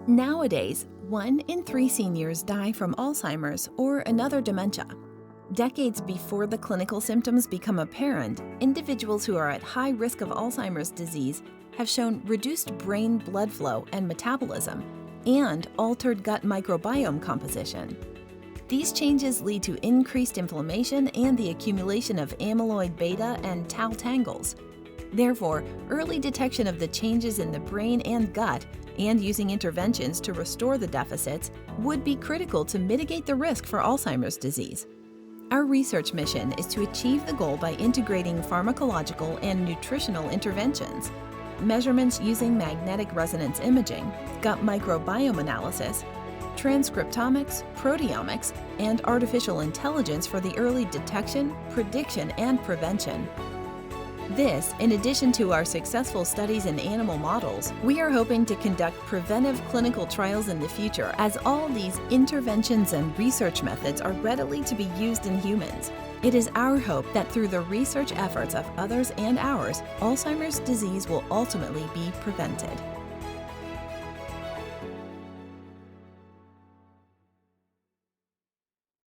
Nowadays, 1 in 3 seniors die from Alzheimer's or another dementia. Decades before the clinical symptoms become apparent, individuals who are at high risk of Alzheimer's disease have shown reduced brain blood flow and metabolism and altered gut microbiome composition. These changes lead to increased inflammation and the accumulation of amyloid-beta and tau tangles. Therefore, early detection of the changes in the brain and gut and using interventions to restore the deficits would be critical to mitigate the risk for Alzheimer's disease. Our research mission is to achieve the goal by integrating pharmacological and nutritional interventions, measurements using magnetic resonance imaging, gut microbiome analysis, transcriptomics, proteomics, and artificial intelligence for the early detection, prediction, and prevention. This, in addition to our successful studies in animal models, we are hoping to conduct preventive clinical trials in the future, as all these interventions and research methods are readily to be used in humans. It is our hope that through the research efforts of others and ours, Alzheimer's disease will ultimately be prevented.